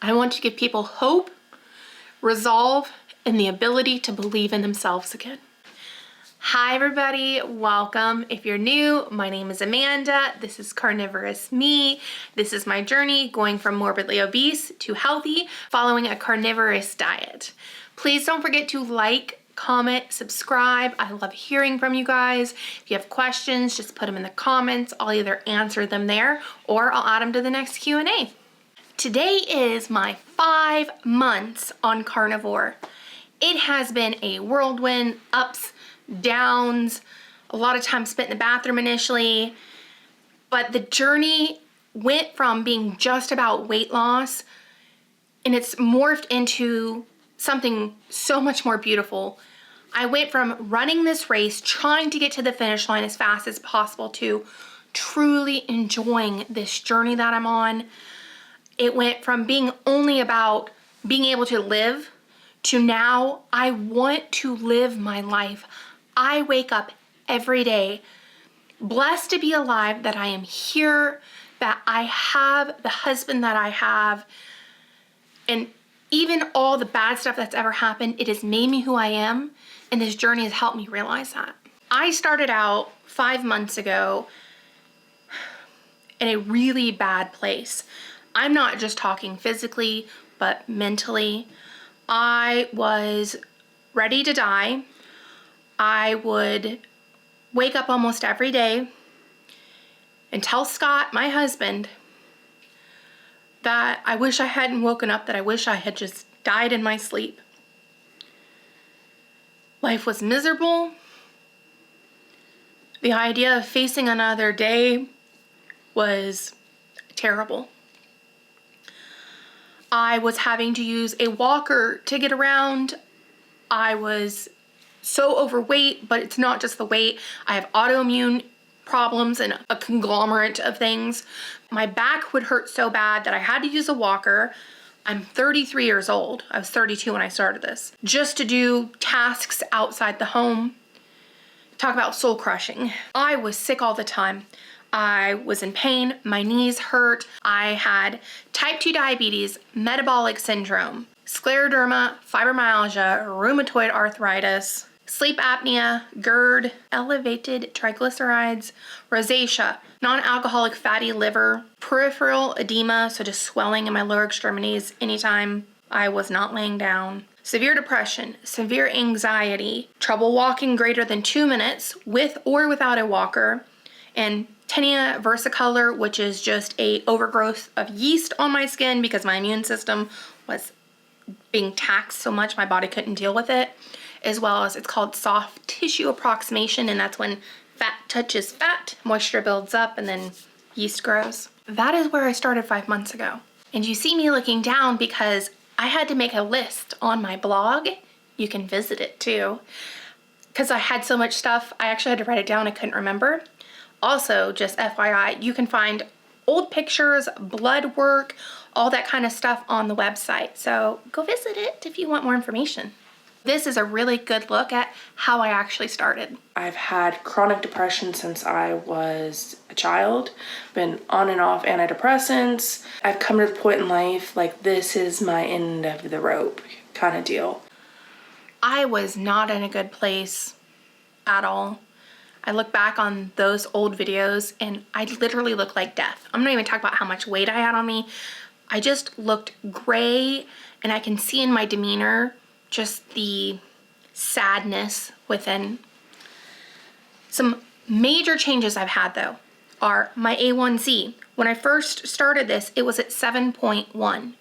I want to give people hope, resolve, and the ability to believe in themselves again. Hi everybody, welcome. If you're new, my name is Amanda. This is Carnivorous Me. This is my journey going from morbidly obese to healthy following a carnivorous diet. Please don't forget to like, comment, subscribe. I love hearing from you guys. If you have questions, just put them in the comments. I'll either answer them there or I'll add them to the next Q&A. Today is my 5 months on Carnivore. It has been a whirlwind, ups, downs, a lot of time spent in the bathroom initially, but the journey went from being just about weight loss and it's morphed into something so much more beautiful. I went from running this race, trying to get to the finish line as fast as possible, to truly enjoying this journey that I'm on. It went from being only about being able to live to now I want to live my life. I wake up every day blessed to be alive, that I am here, that I have the husband that I have, and even all the bad stuff that's ever happened, it has made me who I am, and this journey has helped me realize that. I started out 5 months ago in a really bad place. I'm not just talking physically, but mentally. I was ready to die. I would wake up almost every day and tell Scott, my husband, that I wish I hadn't woken up, that I wish I had just died in my sleep. Life was miserable. The idea of facing another day was terrible. I was having to use a walker to get around. I was so overweight, but it's not just the weight. I have autoimmune problems and a conglomerate of things. My back would hurt so bad that I had to use a walker. I'm 33 years old. I was 32 when I started this. Just to do tasks outside the home. Talk about soul crushing. I was sick all the time. I was in pain, my knees hurt. I had type 2 diabetes, metabolic syndrome, scleroderma, fibromyalgia, rheumatoid arthritis, sleep apnea, GERD, elevated triglycerides, rosacea, non-alcoholic fatty liver, peripheral edema, so just swelling in my lower extremities anytime I was not laying down, severe depression, severe anxiety, trouble walking greater than 2 minutes with or without a walker, and tinea versicolor, which is just a overgrowth of yeast on my skin because my immune system was being taxed so much my body couldn't deal with it, as well as it's called soft tissue approximation, and that's when fat touches fat, moisture builds up, and then yeast grows. That is where I started 5 months ago. And you see me looking down because I had to make a list on my blog. You can visit it too. Because I had so much stuff, I actually had to write it down. I couldn't remember. Also, just FYI, you can find old pictures, blood work, all that kind of stuff on the website. So go visit it if you want more information. This is a really good look at how I actually started. I've had chronic depression since I was a child, been on and off antidepressants. I've come to the point in life, like, this is my end of the rope kind of deal. I was not in a good place at all. I look back on those old videos and I literally look like death. I'm not even talking about how much weight I had on me. I just looked gray, and I can see in my demeanor just the sadness within. Some major changes I've had though are my A1C. When I first started this, it was at 7.1.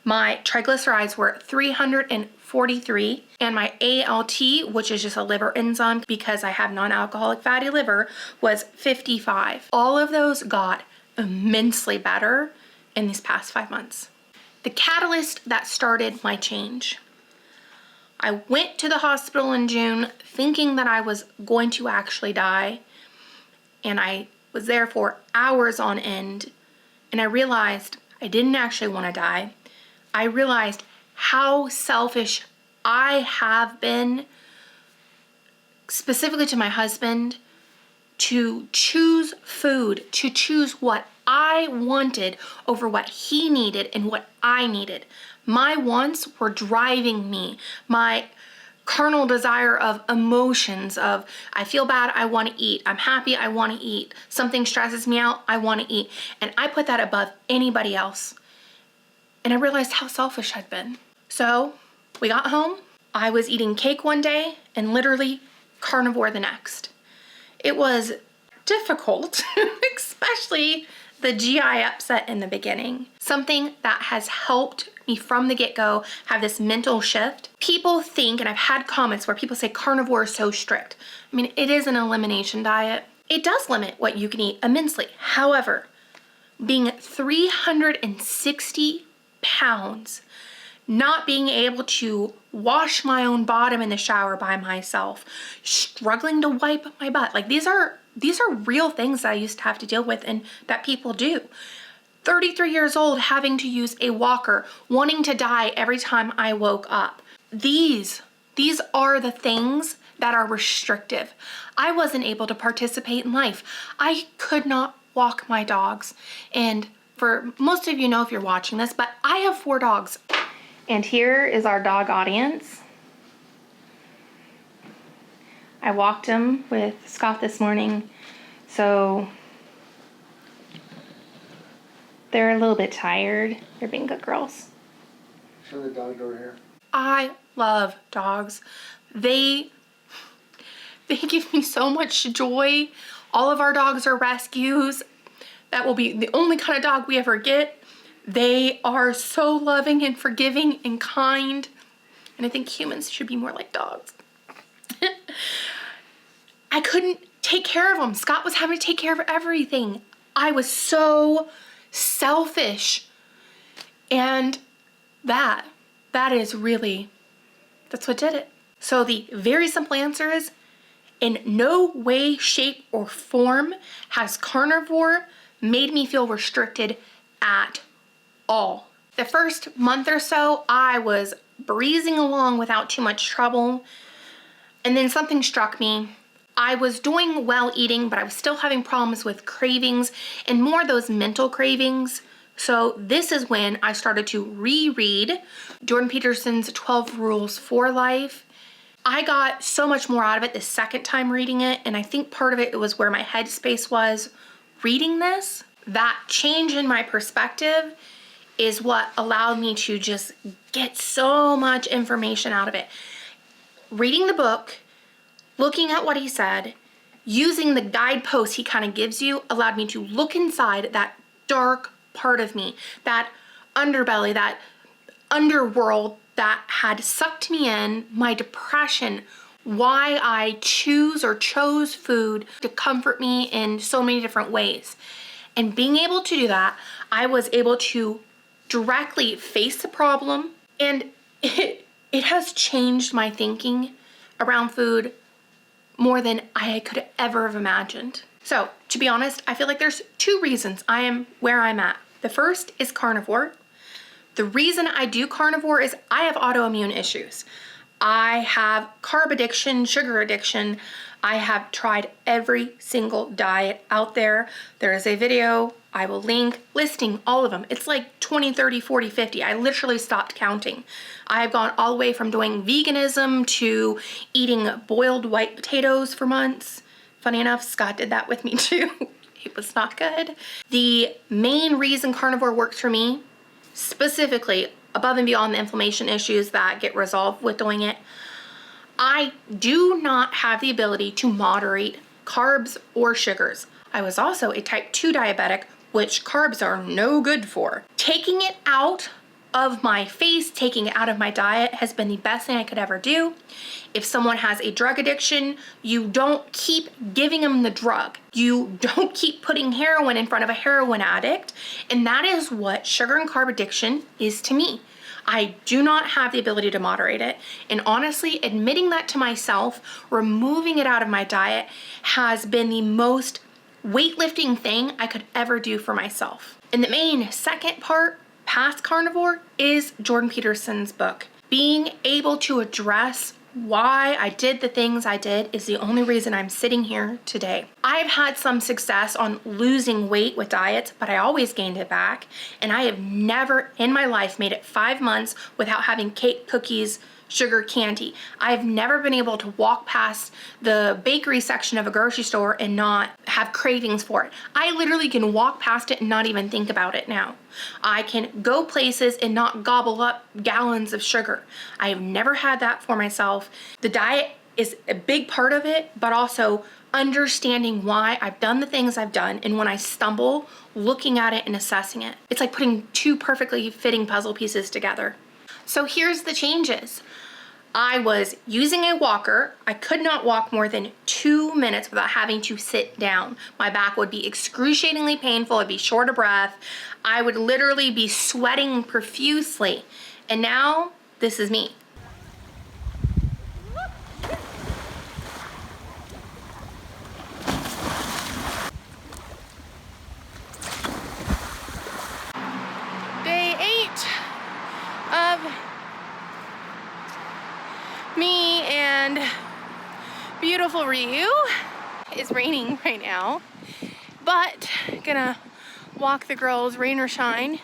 My triglycerides were 343, and my ALT, which is just a liver enzyme because I have non-alcoholic fatty liver, was 55. All of those got immensely better in these past 5 months. The catalyst that started my change. I went to the hospital in June thinking that I was going to actually die, and I was there for hours on end, and I realized I didn't actually want to die. I realized how selfish I have been, specifically to my husband, to choose food, to choose what I wanted over what he needed and what I needed. My wants were driving me. My carnal desire of emotions of, I feel bad, I want to eat. I'm happy, I want to eat. Something stresses me out, I want to eat. And I put that above anybody else. And I realized how selfish I'd been. So we got home. I was eating cake one day and literally carnivore the next. It was difficult, especially the GI upset in the beginning. Something that has helped me from the get-go have this mental shift. People think, and I've had comments where people say carnivore is so strict. I mean, it is an elimination diet. It does limit what you can eat immensely. However, being 360 pounds, not being able to wash my own bottom in the shower by myself, struggling to wipe my butt, like these are real things that I used to have to deal with and that people do. 33 years old, having to use a walker, wanting to die every time I woke up. These are the things that are restrictive. I wasn't able to participate in life. I could not walk my dogs. And for most of you know if you're watching this, but I have 4 dogs. And here is our dog audience. I walked him with Scott this morning, so they're a little bit tired. They're being good girls. Show the dog over here. I love dogs. They give me so much joy. All of our dogs are rescues. That will be the only kind of dog we ever get. They are so loving and forgiving and kind. And I think humans should be more like dogs. I couldn't take care of them. Scott was having to take care of everything. I was so selfish. And that is really, that's what did it. So the very simple answer is, in no way, shape, or form has carnivore made me feel restricted at all. The first month or so, I was breezing along without too much trouble. And then something struck me. I was doing well eating, but I was still having problems with cravings and more those mental cravings. So this is when I started to reread Jordan Peterson's 12 Rules for Life. I got so much more out of it the second time reading it, and I think part of it was where my headspace was reading this. That change in my perspective is what allowed me to just get so much information out of it. Reading the book, looking at what he said, using the guideposts he kind of gives you allowed me to look inside that dark part of me, that underbelly, that underworld that had sucked me in, my depression, why I chose food to comfort me in so many different ways. And being able to do that, I was able to directly face the problem, and it has changed my thinking around food more than I could ever have imagined. So, to be honest, I feel like there's 2 reasons I am where I'm at. The first is carnivore. The reason I do carnivore is I have autoimmune issues. I have carb addiction, sugar addiction. I have tried every single diet out there. There is a video I will link listing all of them. It's like 20, 30, 40, 50. I literally stopped counting. I've gone all the way from doing veganism to eating boiled white potatoes for months. Funny enough, Scott did that with me too. It was not good. The main reason carnivore works for me, specifically above and beyond the inflammation issues that get resolved with doing it, I do not have the ability to moderate carbs or sugars. I was also a type 2 diabetic, which carbs are no good for. Taking it out of my face, taking it out of my diet has been the best thing I could ever do. If someone has a drug addiction, you don't keep giving them the drug. You don't keep putting heroin in front of a heroin addict. And that is what sugar and carb addiction is to me. I do not have the ability to moderate it. And honestly, admitting that to myself, removing it out of my diet has been the most weightlifting thing I could ever do for myself. And the main second part past carnivore is Jordan Peterson's book. Being able to address why I did the things I did is the only reason I'm sitting here today. I've had some success on losing weight with diets, but I always gained it back. And I have never in my life made it 5 months without having cake, cookies, sugar, candy. I've never been able to walk past the bakery section of a grocery store and not have cravings for it. I literally can walk past it and not even think about it now. I can go places and not gobble up gallons of sugar. I have never had that for myself. The diet is a big part of it, but also understanding why I've done the things I've done, and when I stumble, looking at it and assessing it. It's like putting two perfectly fitting puzzle pieces together. So here's the changes. I was using a walker. I could not walk more than 2 minutes without having to sit down. My back would be excruciatingly painful. I'd be short of breath. I would literally be sweating profusely. And now this is me. Day 8 of me and beautiful Ryu. It's raining right now, but gonna walk the girls rain or shine.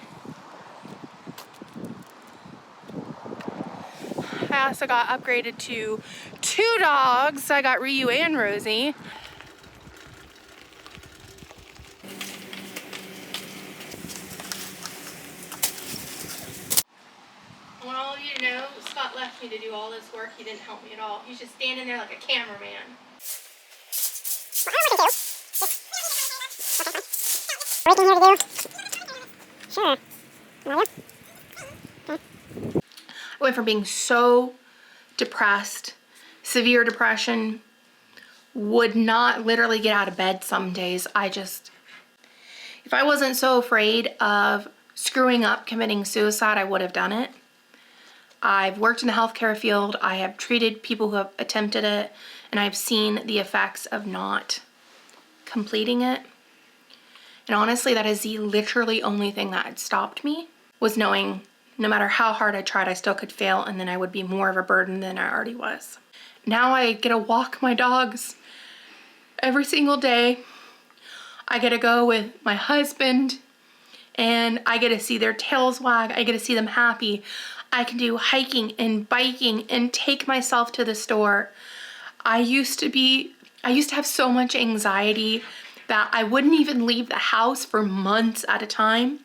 I also got upgraded to 2 dogs. I got Ryu and Rosie. I want all of you to know, Scott left me to do all this work. He didn't help me at all. He's just standing there like a cameraman. Working here to do? Sure. I went from being so depressed, severe depression, would not literally get out of bed some days. If I wasn't so afraid of screwing up, committing suicide, I would have done it. I've worked in the healthcare field. I have treated people who have attempted it, and I've seen the effects of not completing it. And honestly, that is the literally only thing that had stopped me, was knowing no matter how hard I tried, I still could fail, and then I would be more of a burden than I already was. Now I get to walk my dogs every single day. I get to go with my husband, and I get to see their tails wag. I get to see them happy. I can do hiking and biking and take myself to the store. I used to have so much anxiety that I wouldn't even leave the house for months at a time.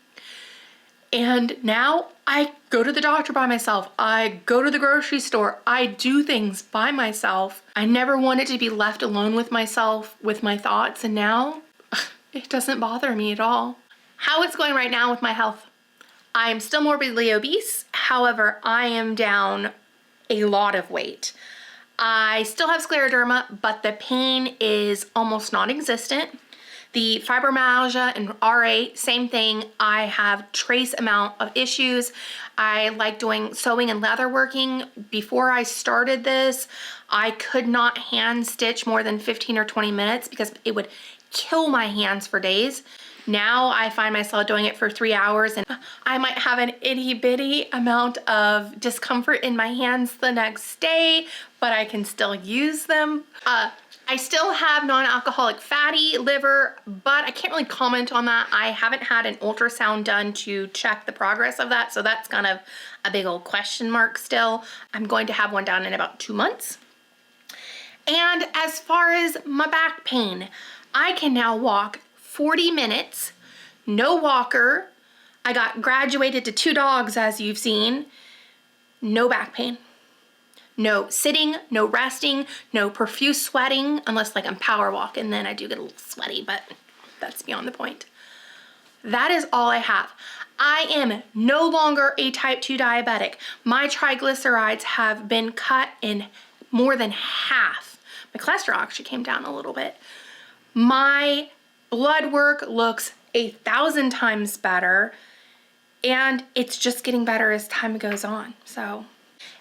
And now I go to the doctor by myself. I go to the grocery store. I do things by myself. I never wanted to be left alone with myself, with my thoughts, and now it doesn't bother me at all. How it's going right now with my health. I am still morbidly obese. However, I am down a lot of weight. I still have scleroderma, but the pain is almost non-existent. The fibromyalgia and RA, same thing. I have trace amount of issues. I like doing sewing and leather working. Before I started this, I could not hand stitch more than 15 or 20 minutes because it would kill my hands for days. Now I find myself doing it for 3 hours, and I might have an itty bitty amount of discomfort in my hands the next day, but I can still use them. I still have non-alcoholic fatty liver, but I can't really comment on that. I haven't had an ultrasound done to check the progress of that, so that's kind of a big old question mark still. I'm going to have one done in about 2 months. And as far as my back pain, I can now walk 40 minutes, no walker. I got graduated to 2 dogs, as you've seen. No back pain. No sitting, no resting, no profuse sweating, unless like I'm power walking, then I do get a little sweaty, but that's beyond the point. That is all I have. I am no longer a type 2 diabetic. My triglycerides have been cut in more than half. My cholesterol actually came down a little bit. My blood work looks 1,000 times better, and it's just getting better as time goes on. So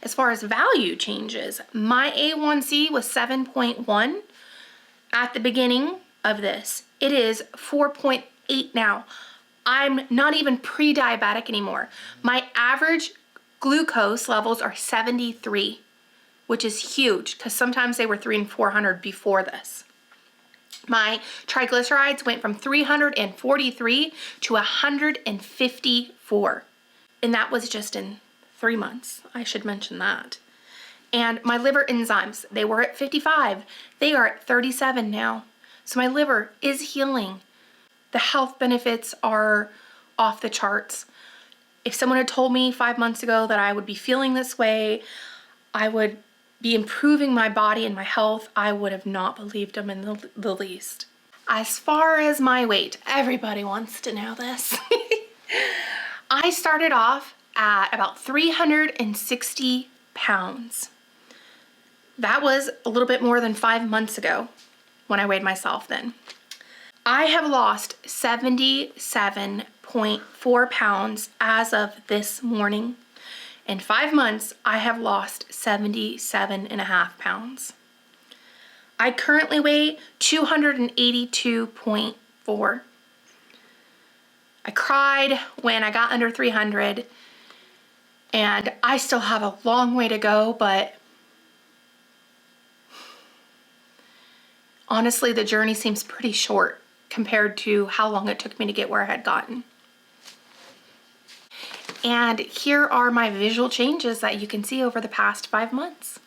as far as value changes, my A1C was 7.1 at the beginning of this. It is 4.8 now. I'm not even pre-diabetic anymore. My average glucose levels are 73. which is huge because sometimes they were 300 and 400 before this. My triglycerides went from 343 to 154. And that was just in 3 months. I should mention that. And my liver enzymes, they were at 55. They are at 37 now. So my liver is healing. The health benefits are off the charts. If someone had told me 5 months ago that I would be feeling this way, I would be improving my body and my health, I would have not believed them in the least. As far as my weight, everybody wants to know this. I started off at about 360 pounds. That was a little bit more than 5 months ago when I weighed myself then. I have lost 77.4 pounds as of this morning. In 5 months, I have lost 77.5 pounds. I currently weigh 282.4. I cried when I got under 300, and I still have a long way to go, but honestly, the journey seems pretty short compared to how long it took me to get where I had gotten. And here are my visual changes that you can see over the past 5 months.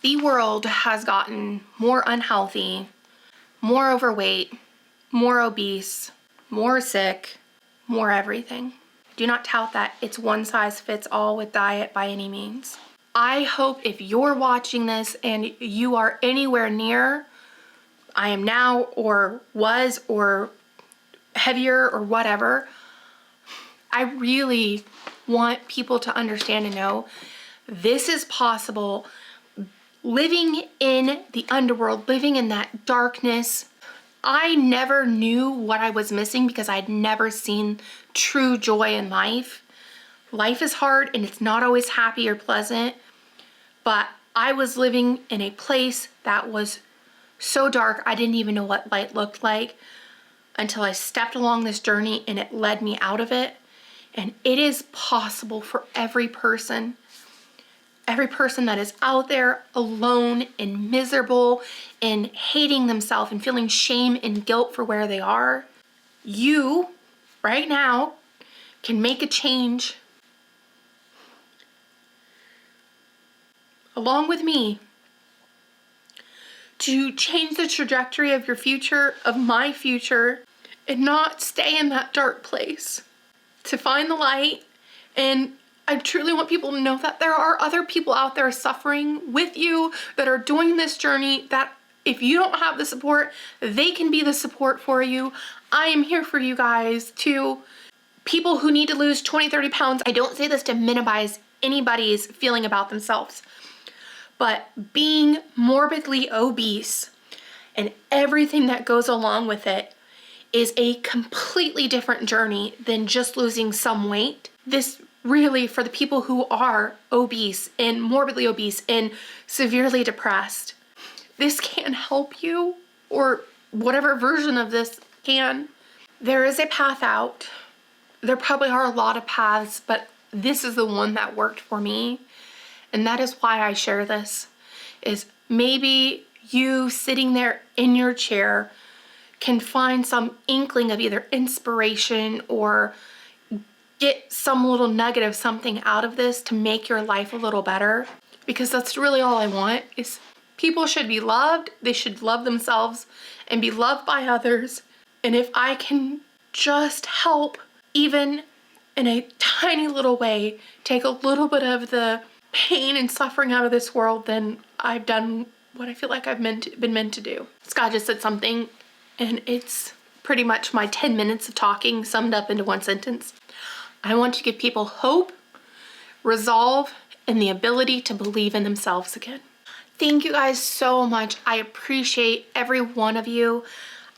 The world has gotten more unhealthy, more overweight, more obese, more sick, more everything. Do not tout that it's one size fits all with diet by any means. I hope if you're watching this and you are anywhere near I am now or was or heavier or whatever, I really want people to understand and know this is possible. Living in the underworld, living in that darkness, I never knew what I was missing because I'd never seen true joy in life. Life is hard and it's not always happy or pleasant, but I was living in a place that was so dark I didn't even know what light looked like until I stepped along this journey and it led me out of it. And it is possible for every person that is out there alone and miserable and hating themselves and feeling shame and guilt for where they are. You, right now, can make a change along with me to change the trajectory of your future, of my future, and not stay in that dark place. To find the light. And I truly want people to know that there are other people out there suffering with you that are doing this journey, that if you don't have the support, they can be the support for you. I am here for you guys. To people who need to lose 20, 30 pounds, I don't say this to minimize anybody's feeling about themselves, but being morbidly obese and everything that goes along with it is a completely different journey than just losing some weight. This really, for the people who are obese and morbidly obese and severely depressed, this can help you, or whatever version of this can. There is a path out. There probably are a lot of paths, but this is the one that worked for me. And that is why I share this, is maybe you sitting there in your chair can find some inkling of either inspiration or get some little nugget of something out of this to make your life a little better. Because that's really all I want, is people should be loved, they should love themselves and be loved by others. And if I can just help, even in a tiny little way, take a little bit of the pain and suffering out of this world, then I've done what I feel like I've been meant to do. Scott just said something, and it's pretty much my 10 minutes of talking summed up into one sentence. I want to give people hope, resolve, and the ability to believe in themselves again. Thank you guys so much. I appreciate every one of you.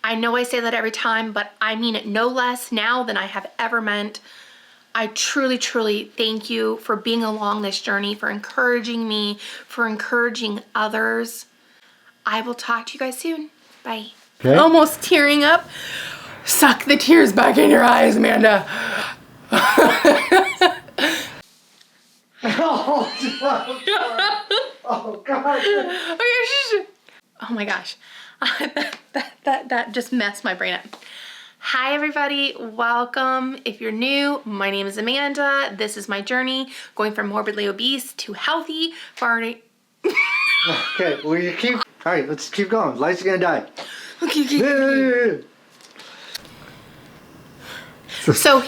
I know I say that every time, but I mean it no less now than I have ever meant. I truly, truly thank you for being along this journey, for encouraging me, for encouraging others. I will talk to you guys soon. Bye. Okay. Almost tearing up. Suck the tears back in your eyes, Amanda. Oh God. Oh my gosh. that just messed my brain up. Hi everybody, welcome. If you're new, my name is Amanda. This is my journey going from morbidly obese to healthy. Okay, well you keep. All right, let's keep going. Lights are gonna die. Okay. So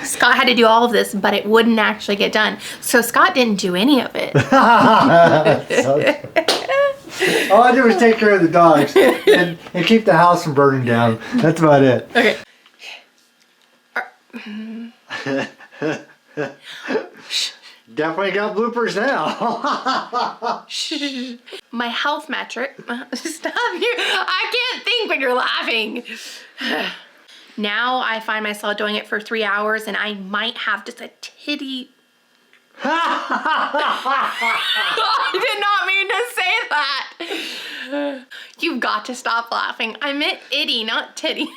Scott had to do all of this, but it wouldn't actually get done. So Scott didn't do any of it. All I did was take care of the dogs and keep the house from burning down. That's about it. Okay. Definitely got bloopers now. My health metric. Stop you. I can't think when you're laughing. Now I find myself doing it for 3 hours and I might have just a titty. I did not mean to say that. You've got to stop laughing. I meant itty, not titty.